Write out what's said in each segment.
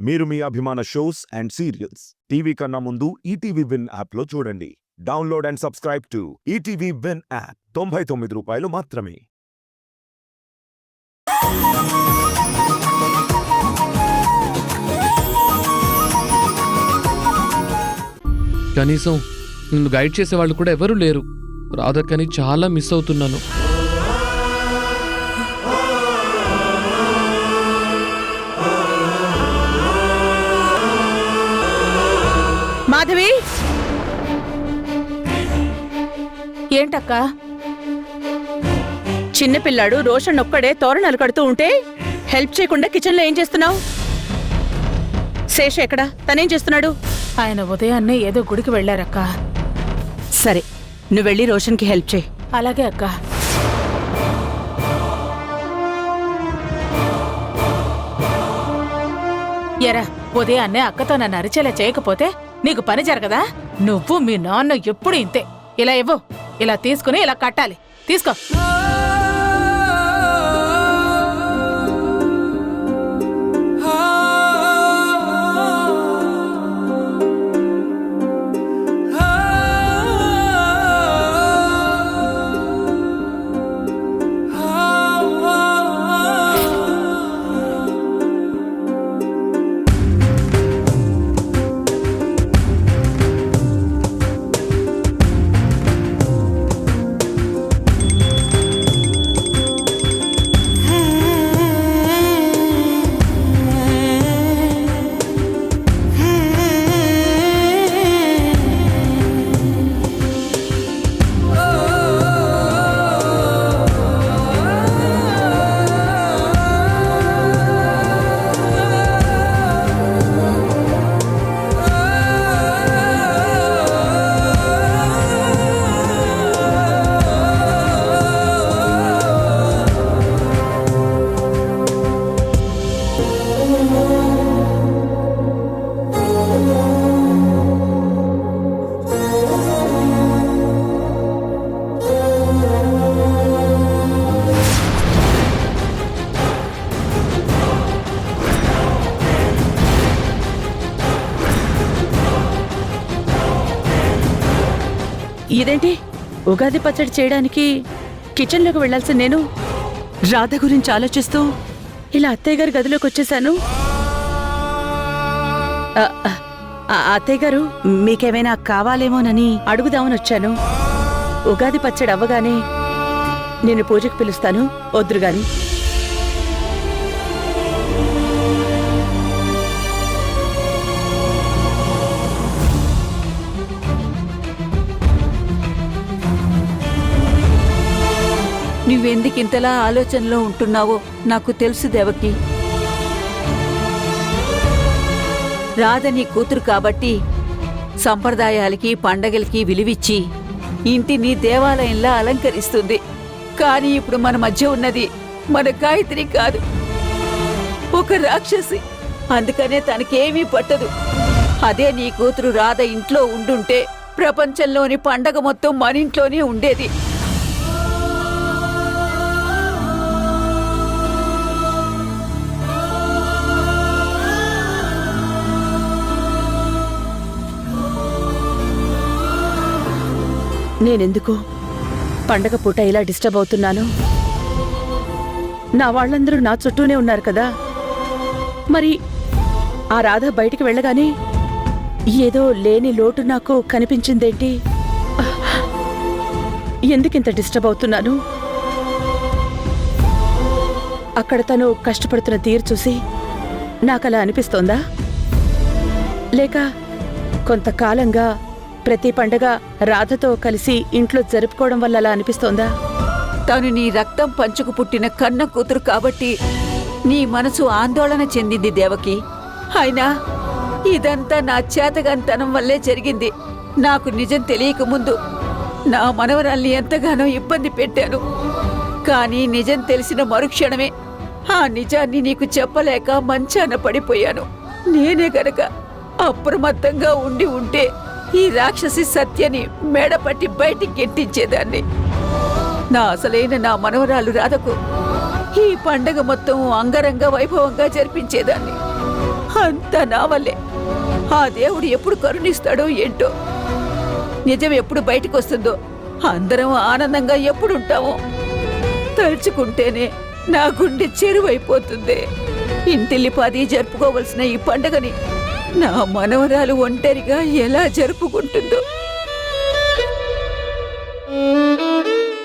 మీరు మీ అభిమాన shows and serials TV కన్నా ముందు ఈటీవీ విన్ యాప్లో చూడండి. Download and subscribe to ETV win app. 99 రూపాయలు మాత్రమే. కనీసం నిన్ను గైడ్ చేసేవాళ్ళు కూడా ఎవరూ లేరు. రాధక్కని చాలా మిస్ అవుతున్నాను. మాధవి, ఏంటక్క? చిన్నపిల్లాడు రోషన్ ఒక్కడే తోరణాలు కడుతూ ఉంటే హెల్ప్ చేయకుండా కిచెన్లో ఏం చేస్తున్నావు? శేష ఎక్కడా? తనేం చేస్తున్నాడు? ఆయన ఉదయాన్నే ఏదో గుడికి వెళ్లారక్క. సరే, నువ్వు వెళ్ళి రోషన్కి హెల్ప్ చేయి. అలాగే అక్క. ఎరా, ఉదయాన్నే అక్కతో నన్ను అరిచేలా చేయకపోతే నీకు పని జరగదా? నువ్వు మీ నాన్న ఎప్పుడు ఇంతే. ఇలా ఇవ్వు, ఇలా తీసుకుని ఇలా కట్టాలి. తీసుకో. ఇదేంటి? ఉగాది పచ్చడి చేయడానికి కిచెన్లోకి వెళ్లాల్సి నేను రాధ గురించి ఆలోచిస్తూ ఇలా అత్తయ్య గారి గదిలోకి వచ్చేసాను. అత్తయ్య గారు, మీకేమైనా కావాలేమోనని అడుగుదామని వచ్చాను. ఉగాది పచ్చడి అవ్వగానే నేను పూజకు పిలుస్తాను, వద్దురు గాని. నువ్వెందుకింతలా ఆలోచనలో ఉంటున్నావో నాకు తెలుసు దేవకి. రాధ నీ కూతురు కాబట్టి సంప్రదాయాలకి పండగలకి విలువిచ్చి ఇంటిని దేవాలయంలా అలంకరిస్తుంది. కానీ ఇప్పుడు మన మధ్య ఉన్నది మన గాయత్రి కాదు, ఒక రాక్షసి. అందుకనే తనకేమీ పట్టదు. అదే నీ కూతురు రాధ ఇంట్లో ఉండుంటే ప్రపంచంలోని పండగ మొత్తం మన ఇంట్లోనే ఉండేది. నేనెందుకు పండగ పూట ఇలా డిస్టర్బ్ అవుతున్నాను? నా వాళ్ళందరూ నా చుట్టూనే ఉన్నారు కదా. మరి ఆ రాధ బయటికి వెళ్ళగానే ఏదో లేని లోటు నాకు కనిపించిందేంటి? ఎందుకింత డిస్టర్బ్ అవుతున్నాను? అక్కడ తను కష్టపడుతున్న తీరు చూసి నాకలా అనిపిస్తోందా? లేక కొంతకాలంగా ప్రతి పండగ రాధతో కలిసి ఇంట్లో జరుపుకోవడం వల్ల అలా అనిపిస్తోందా? తను నీ రక్తం పంచుకు పుట్టిన కన్న కూతురు కాబట్టి నీ మనసు ఆందోళన చెందింది దేవకి. అయినా ఇదంతా నా చేతగానితనం వల్లే జరిగింది. నాకు నిజం తెలియకముందు నా మనవరాల్ని ఎంతగానో ఇబ్బంది పెట్టాను. కానీ నిజం తెలిసిన మరుక్షణమే ఆ నిజాన్ని నీకు చెప్పలేక మంచాన పడిపోయాను. నేనే గనక అప్రమత్తంగా ఉంటే ఈ రాక్షసి సత్యని మేడపట్టి బయటికి గెంటించేదాన్ని. నా అసలైన నా మనవరాలు రాధకు ఈ పండగ మొత్తం అంగరంగ వైభవంగా జరిపించేదాన్ని. అంతా నా వల్లే. ఆ దేవుడు ఎప్పుడు కరుణిస్తాడో ఏంటో, నిజం ఎప్పుడు బయటకు వస్తుందో, అందరం ఆనందంగా ఎప్పుడు ఉంటామో తలుచుకుంటేనే నా గుండె చెరువైపోతుంది. ఇంటిల్లిపాది జరుపుకోవలసిన ఈ పండగని నా మనవరాలు ఒంటరిగా ఎలా జరుపుకుంటుందో,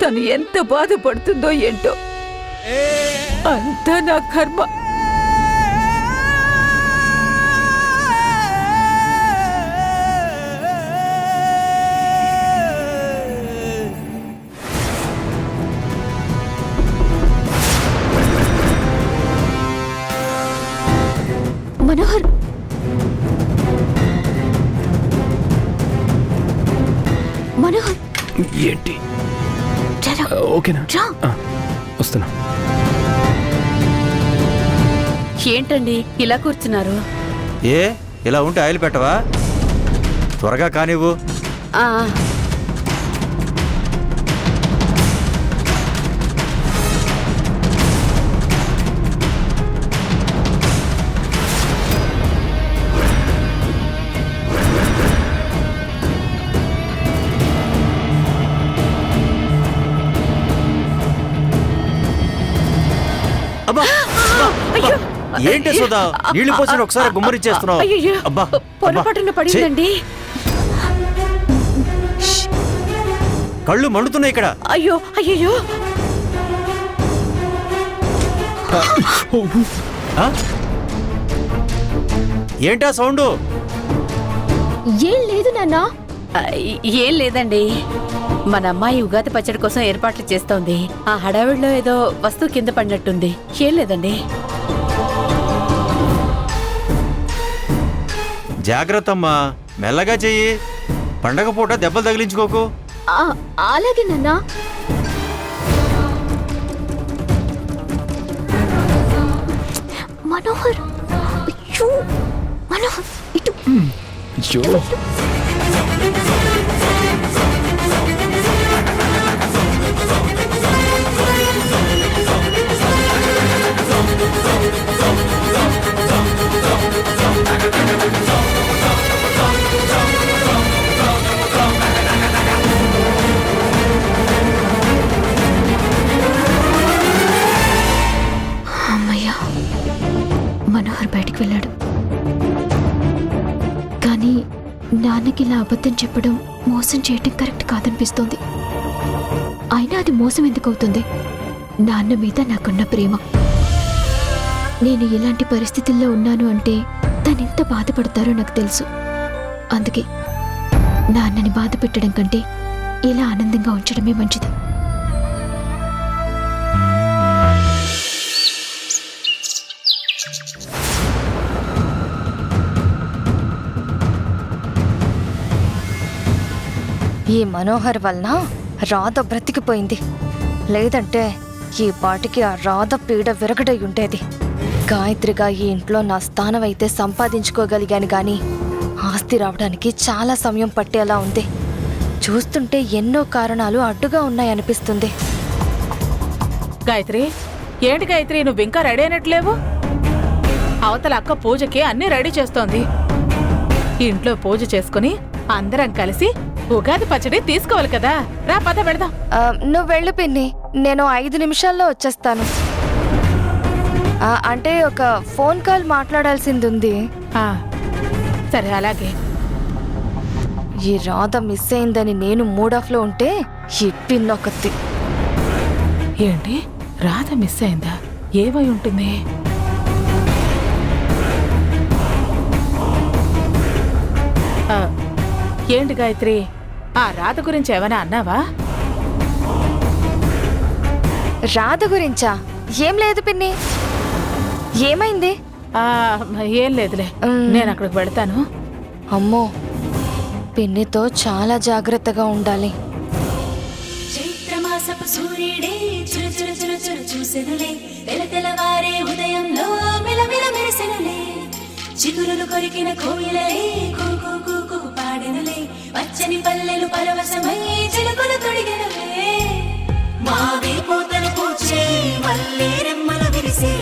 తను ఎంత బాధపడుతుందో ఏంటో. అంతా నా కర్మ. మనోహర్, మనోహర్ ఏంటి? చలో ఓకేనా? రా. వస్తున్నా. ఏంటండి ఇలా కూర్చున్నారు? ఏ ఇలా ఉంటే ఆయిల్ పెట్టవా? త్వరగా కానివ్వు. ఆ, అబ్బా ఏంటి సుధా, నీళ్లు పోసిన ఒకసారి గుమ్మరిచ్చేస్తున్నావు. అయ్యయ్యో, అబ్బా పొరపాటున పడిందండి. కళ్ళు మండుతున్నాయి ఇక్కడ. అయ్యో అయ్యయ్యో, ఆ? ఏంటా సౌండ్? ఏం లేదు నాన్న. ఏం లేదండి, మన అమ్మాయి ఉగాది పచ్చడి కోసం ఏర్పాట్లు చేస్తోంది. ఆ హడావిడిలో ఏదో వస్తువు కింద పడినట్టుంది. ఏం లేదండి. జాగ్రత్త అమ్మా, మెల్లగా చెయ్యి. పండగ పూట దెబ్బలు తగిలించుకోకు. అలాగే నాన్న. మనోహర్, అయ్యో మనోహర్, ఇటు. అయ్యో, అమ్మయ్యా, మనోహర్ బయటికి వెళ్ళాడు. కానీ నాన్నకి ఇలా అబద్ధం చెప్పడం, మోసం చేయటం కరెక్ట్ కాదనిపిస్తోంది. అయినా అది మోసం ఎందుకు అవుతుంది? నాన్న మీద నాకున్న ప్రేమ. నేను ఇలాంటి పరిస్థితుల్లో ఉన్నాను అంటే తనెంత బాధపడతారో నాకు తెలుసు. అందుకే నాన్నని బాధ పెట్టడం కంటే ఇలా ఆనందంగా ఉంచడమే మంచిది. ఈ మనోహర్ వలన రాధ బ్రతికిపోయింది. లేదంటే ఈ పాటికి ఆ రాధ పీడ విరగడై ఉండేది. గాయత్రిగా ఈ ఇంట్లో నా స్థానం అయితే సంపాదించుకోగలిగాను గాని ఆస్తి రావడానికి చాలా సమయం పట్టేలా ఉంది. చూస్తుంటే ఎన్నో కారణాలు అడ్డుగా ఉన్నాయనిపిస్తుంది. గాయత్రి, ఏంటి గాయత్రి, నువ్వు ఇంకా రెడీ అయినట్లేవు? అవతల అక్క పూజకి అన్నీ రెడీ చేస్తోంది. ఇంట్లో పూజ చేసుకుని అందరం కలిసి ఉగాది పచ్చడి తీసుకోవాలి కదా. రా, పద పెడదాం. నువ్వు వెళ్ళు పిన్ని, నేను 5 నిమిషాల్లో వచ్చేస్తాను. అంటే ఒక ఫోన్ కాల్ మాట్లాడాల్సింది ఉంది. సరే, అలాగే. ఈ రాధ మిస్ అయిందని నేను మూడాఫ్లో ఉంటే ఈ పిన్నొకత్తి. ఏంటి, రాధ మిస్ అయిందా? ఏమై ఉంటుంది? ఏంటి గాయత్రి, ఆ రాధ గురించి ఏమైనా అన్నావా? రాధ గురించా? ఏం లేదు పిన్ని. ఏమైంది? ఏం లేదులే, నేను అక్కడికి వెళ్తాను. అమ్మో, పిన్నితో చాలా జాగ్రత్తగా ఉండాలి. చైత్రమాసపు సూర్యుడే చురు చురు చురు చురు చూసెనులే, తెలతెలవారే ఉదయంలో మిలమిల మెరిసెనులే, చిగురులు కొరికిన కోయిలలే కూకు కూకు పాడెనులే, పచ్చని పల్లెలు పరవశమై చిలుకలు తొడిగెనులే, మావి పూతలు పూచే మల్లె రెమ్మలు విరిసే,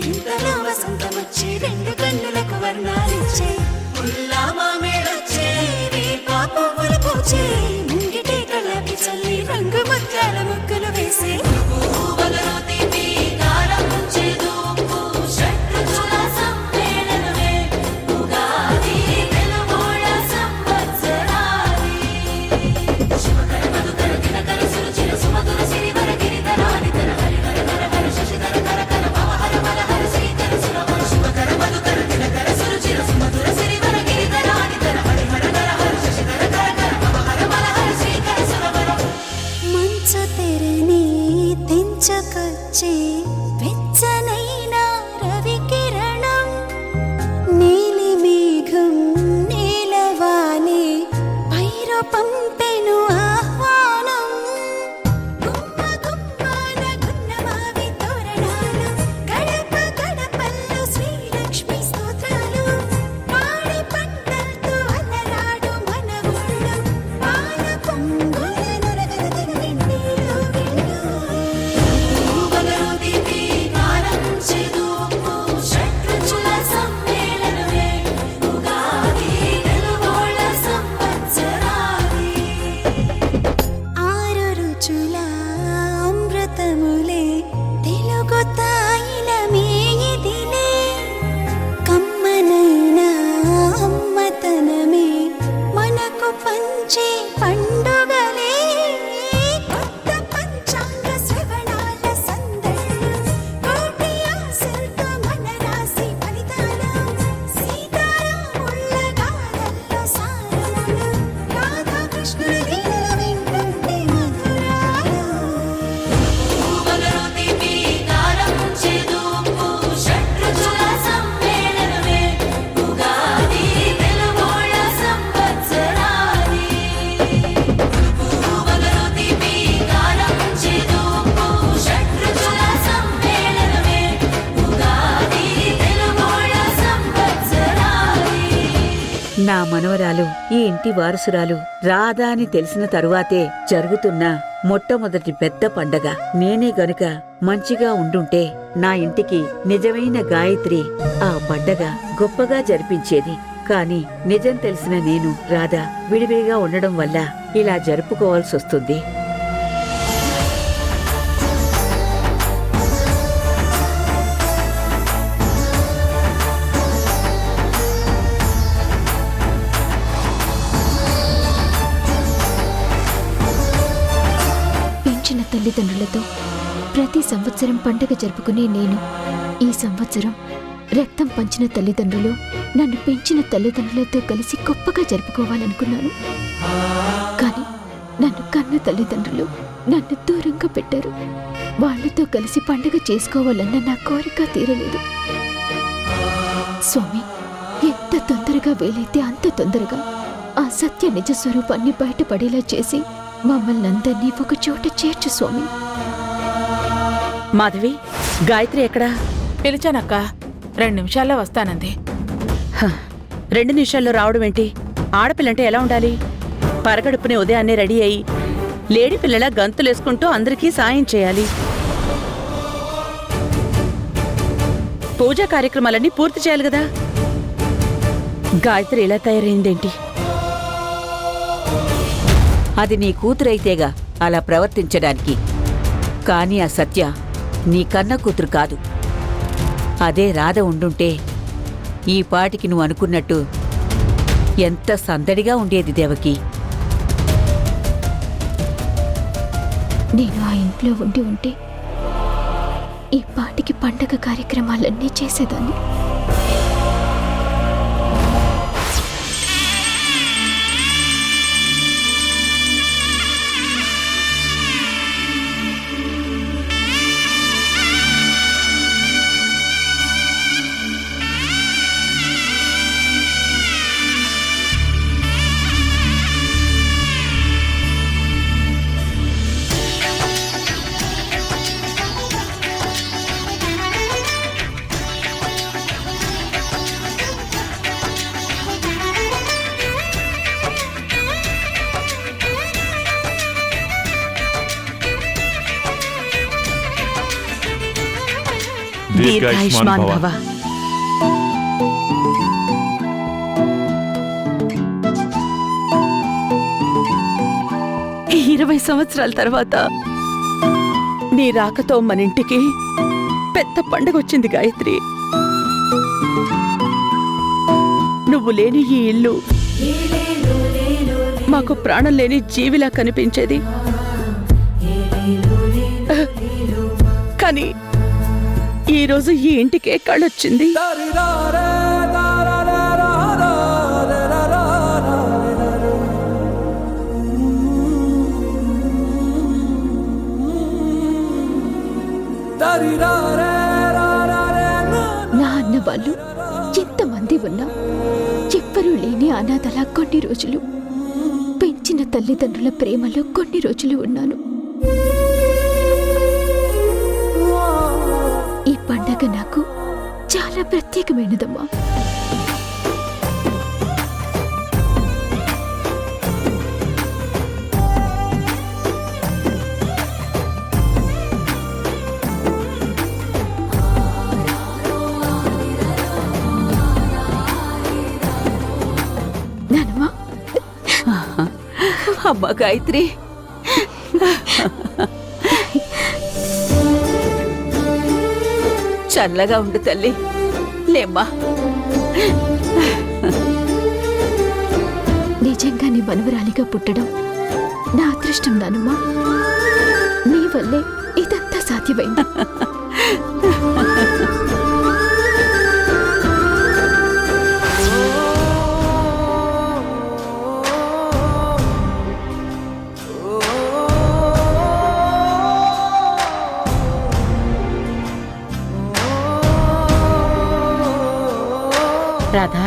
ఇంతలో వసంతమొచ్చి రెండు కన్నులకు వర్ణాలిచ్చే ఉల్లామా మేడొచ్చే రేపా పువ్వులు పూచే ముంగిటే కళ్ళకి చల్లి రంగు ముత్యాల ముగ్గులు వేసే పువ్వులలో తీపి కారం ముంచేదు ఉప్పు షడ్రుచుల సమ్మేళనమే ఉగాది తెలుగోళ్ళ సంవత్సరాది శుభకర మధుకర దినకర సురుచిర సుమధుర సిరివర గిరిధరాని తన హరిహర హర హర శశిధర కర కర భవహర బలహర శ్రీకర సురవర శుభకర మధుకర దినకర సురుచిర సుమధుర సిరివర గిరిధరాని తన హరిహర హర హర శశిధర కర కర భవహర బలహర శ్రీకర సురవర మంచు తెరని తెంచుకొచ్చే వెచ్చనైన రవి కిరణం నీలి మేఘం నీలవానే పైరు పంపెను ఆహ్వానం గుమ్మ గుమ్మాన గున్నమావి తోరణాలు గడప గడపల్లో శ్రీలక్ష్మి స్తోత్రాలు పాడి పంటలతో అలరాడు మన ఊళ్ళో పాల పొంగుల నురగల వెన్నీలో పువ్వులలో తీపి కారం చేదు ఉప్పు షడ్రుచుల సమ్మేళనమే ఉగాది తెలుగోళ్ళ సంవత్సరాది ఆరు రుచుల అమృతములే తెలుగు తాయిలమే ఇదిలే కమ్మనైన అమ్మతనమే మనకు పంచే పండుగలే కొత్త పంచాంగ శ్రవణాల సందళ్ళు కోటి ఆశలతో మన రాశి ఫలితాలు సీతారాముళ్ళ గాథల్లో సారములు రాధాకృష్ణుల లీలల వింటుంటే మధురాలు పువ్వులలో తీపి కారం చేదు ఉప్పు షడ్రుచుల సమ్మేళనమే ఉగాది తెలుగోళ్ళ సంవత్సరాది పువ్వులలో తీపి కారం చేదు ఉప్పు షడ్రుచుల సమ్మేళనమే ఉగాది తెలుగోళ్ళ సంవత్సరాది నా మనవరాలు ఈ ఇంటి వారసురాలు రాధా అని తెలిసిన తరువాతే జరుగుతున్న మొట్టమొదటి పెద్ద పండగ. నేనే గనుక మంచిగా ఉండుంటే నా ఇంటికి నిజమైన గాయత్రి ఆ పండగ గొప్పగా జరిపించేది. కాని నిజం తెలిసిన నేను రాధా విడివిడిగా ఉండడం వల్ల ఇలా జరుపుకోవాల్సొస్తుంది. పెంచిన తల్లిదండ్రులతో ప్రతి సంవత్సరం పండగ జరుపుకునే నేను ఈ సంవత్సరం రక్తం పంచిన తల్లిదండ్రులు నన్ను పెంచిన తల్లిదండ్రులతో కలిసి గొప్పగా జరుపుకోవాలనుకున్నాను. కానీ నన్ను కన్న తల్లిదండ్రులు నన్ను దూరంగా పెట్టారు. వాళ్ళతో కలిసి పండగ చేసుకోవాలన్న నా కోరిక తీరలేదు. స్వామి, ఎంత తొందరగా వీలైతే అంత తొందరగా ఆ సత్య నిజ స్వరూపాన్ని బయటపడేలా చేసి మమ్మల్ని అందరినీ ఒక చోట చేర్చు స్వామి. మాధవి, గాయత్రి ఎక్కడా? పిలిచానక్క 2 నిమిషాల్లో వస్తానంది. 2 నిమిషాల్లో రావడం ఏంటి? ఆడపిల్లంటే ఎలా ఉండాలి? పరగడుపునే ఉదయాన్నే రెడీ అయి లేడీ పిల్లల గంతులేసుకుంటూ అందరికీ సాయం చేయాలి. పూజా కార్యక్రమాలన్నీ పూర్తి చేయాలి కదా. గాయత్రి ఇలా తయారైందేంటి? అది నీ కూతురైతేగా అలా ప్రవర్తించడానికి. కాని ఆ సత్య నీ కన్న కూతురు కాదు. అదే రాధ ఉండుంటే ఈ పాటికి నువ్వు అనుకున్నట్టు ఎంత సందడిగా ఉండేది దేవకి. నేను ఆ ఇంట్లో ఉండి ఉంటే ఈ పాటికి పండగ కార్యక్రమాలన్నీ చేసేదాన్ని. దీర్ఘాయుష్మాన్ భవ. 20 సంవత్సరాల తర్వాత నీ రాకతో మన ఇంటికి పెద్ద పండగ వచ్చింది గాయత్రి. నువ్వు లేని ఈ ఇల్లు మాకు ప్రాణం లేని జీవిలా కనిపించేది. కానీ ఈరోజు ఈ ఇంటికే కళ్ళొచ్చింది. నా అన్న వాళ్ళు ఎంతమంది ఉన్నా ఎవ్వరూ లేని అనాథలా కొన్ని రోజులు, పెంచిన తల్లిదండ్రుల ప్రేమలో కొన్ని రోజులు ఉన్నాను. ఈ పండగ నాకు చాలా ప్రత్యేకమైనదమ్మా. నానమ్మా, అమ్మా గాయత్రి, చల్లగా ఉండు తల్లి. లేమ్మా. నిజంగా నీ మనవరాలిగా పుట్టడం నా అదృష్టం నానమ్మా. నీ వల్లే ఇదంతా సాధ్యమైంది. రాధా,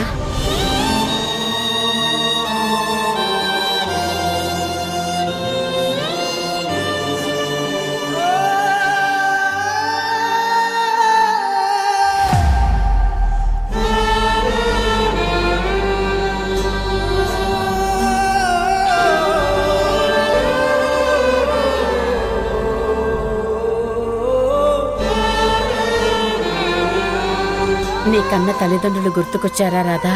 నీ కన్న తల్లిదండ్రులు గుర్తుకొచ్చారా రాధా?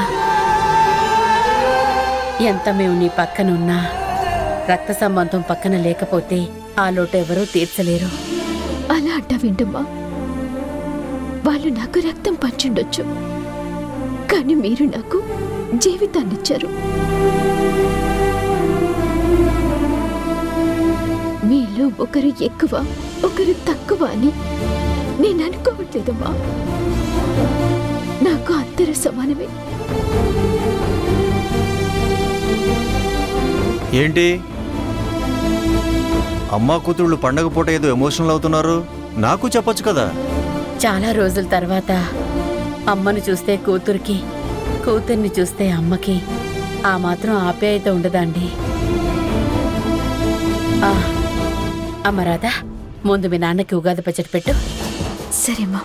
ఎంత మేము నీ పక్కనున్నా రక్త సంబంధం పక్కన లేకపోతే ఆ లోటు ఎవరూ తీర్చలేరు. అలా అంటావేంటమ్మా? వాళ్ళు నాకు రక్తం పంచుండొచ్చు, కానీ మీరు నాకు జీవితాన్నిచ్చారు. మీలో ఒకరు ఎక్కువ ఒకరు తక్కువ అని నేను అనుకోవట్లేదమ్మా. నాకు అందరూ సమానమే. ఏంటి అమ్మా కూతుళ్ళు పండగ పూట ఏదో ఎమోషనల్ అవుతున్నారు? నాకు చెప్పొచ్చు కదా. చాలా రోజుల తర్వాత అమ్మను చూస్తే కూతురికి, కూతుర్ని చూస్తే అమ్మకి ఆ మాత్రం ఆప్యాయత ఉండదండి. అమ్మ రాధా, ముందు మీ నాన్నకి ఉగాది పచ్చడి పెట్టు. సరేమ్మా.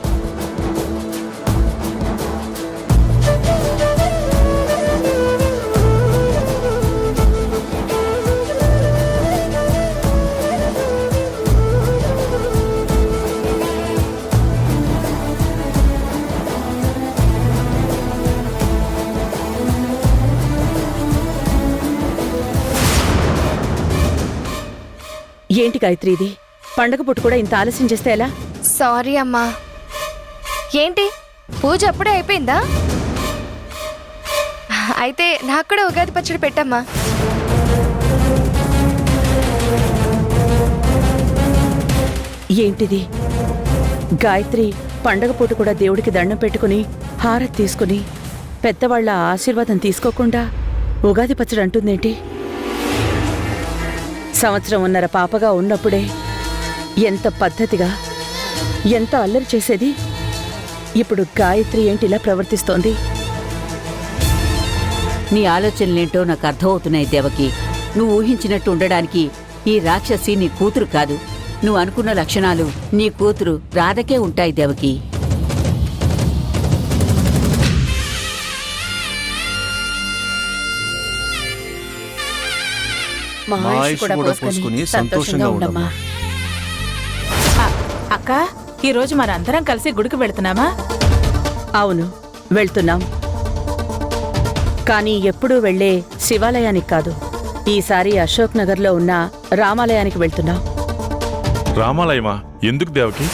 ఏంటి గాయత్రి ఇది? పండగ పుట్టు కూడా ఇంత ఆలస్యం చేస్తే ఎలా? సారీ అమ్మా. ఏంటి పూజ అప్పుడే అయిపోయిందా? అయితే నాకు కూడా ఉగాది పచ్చడి పెట్టమ్మా. ఏంటిది? గాయత్రి పండగ పూట కూడా దేవుడికి దండం పెట్టుకుని హారతి తీసుకుని పెద్దవాళ్ల ఆశీర్వాదం తీసుకోకుండా ఉగాది పచ్చడి అంటుందేంటి? సంవత్సరంన్నర పాపగా ఉన్నప్పుడే ఎంత పద్ధతిగా, ఎంత అల్లరి చేసేది. ఇప్పుడు గాయత్రి ఏంటి ఇలా ప్రవర్తిస్తోంది? నీ ఆలోచనలేంటో నాకు అర్థమవుతున్నాయి దేవకి. నువ్వు ఊహించినట్టు ఉండడానికి ఈ రాక్షసి నీ కూతురు కాదు. నువ్వు అనుకున్న లక్షణాలు నీ కూతురు రాధకే ఉంటాయి దేవకి. మా ఆయుష్ కూడా పోసుకొని సంతోషంగా ఉండమ్మా. అక్క, ఈరోజు మనందరం కలిసి గుడికి వెళ్తున్నామా? అవును, వెళ్తున్నాం. కానీ ఎప్పుడూ వెళ్లే శివాలయానికి కాదు, ఈసారి అశోక్ నగర్లో ఉన్న రామాలయానికి వెళ్తున్నాం. రామాలయమా? ఎందుకు దేవకి?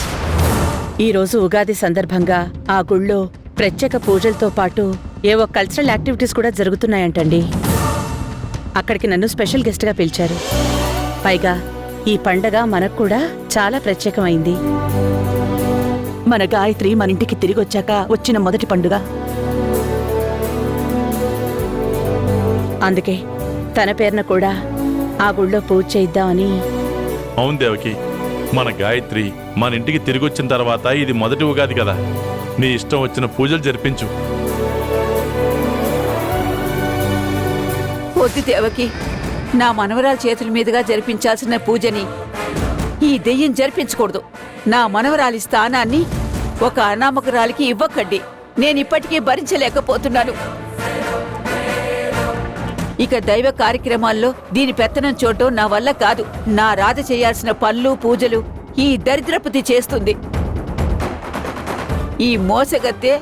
ఈరోజు ఉగాది సందర్భంగా ఆ గుళ్ళో ప్రత్యేక పూజలతో పాటు ఏవో కల్చరల్ యాక్టివిటీస్ కూడా జరుగుతున్నాయంటండి. అక్కడికి నన్ను స్పెషల్ గెస్ట్గా పిలిచారు. పైగా ఈ పండగ మనకు కూడా చాలా ప్రత్యేకమైంది. మన గాయత్రి మన ఇంటికి తిరిగొచ్చాక వచ్చిన మొదటి పండుగ. అందుకే తన పేరున కూడా ఆ గుళ్ళో పూజ చేయిద్దామని. అవును దేవకి, మన గాయత్రి మన ఇంటికి తిరిగి వచ్చిన తర్వాత ఇది మొదటి ఉగాది కదా, నీ ఇష్టం వచ్చిన పూజలు జరిపించు. వద్దు దేవకి, నా మనవరాల చేతుల మీదుగా జరిపించాల్సిన పూజని ఈ దెయ్యం జరిపించకూడదు. నా మనవరాలి స్థానాన్ని ఒక అనామకురాలికి ఇవ్వకండి. నేనిప్పటికీ భరించలేకపోతున్నాను. ఇక దైవ కార్యక్రమాల్లో దీని పెత్తనం చూడటం నా వల్ల కాదు. నా రాధ చేయాల్సిన పనులు పూజలు ఈ దరిద్రపుతి చేస్తుంది. ఈ మోసగత్తె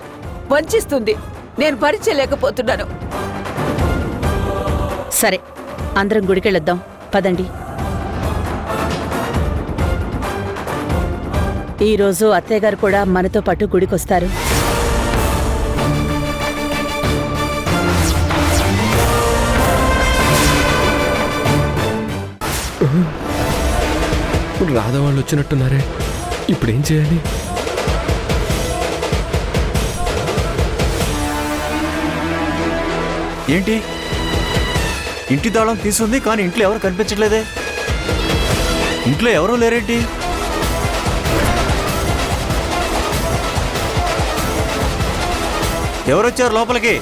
వంచిస్తుంది. నేను భరించలేకపోతున్నాను. సరే, అందరం గుడికెళ్ళొద్దాం పదండి. ఈరోజు అత్తయ్య గారు కూడా మనతో పాటు గుడికొస్తారు. రాధా వాళ్ళు వచ్చినట్టున్నారే, ఇప్పుడేం చేయాలి? ఏంటి ఇంటి తాళం తీసుంది కానీ ఇంట్లో ఎవరు కనిపించట్లేదే? ఇంట్లో ఎవరూ లేరేంటి? ఎవరొచ్చారు లోపలికి?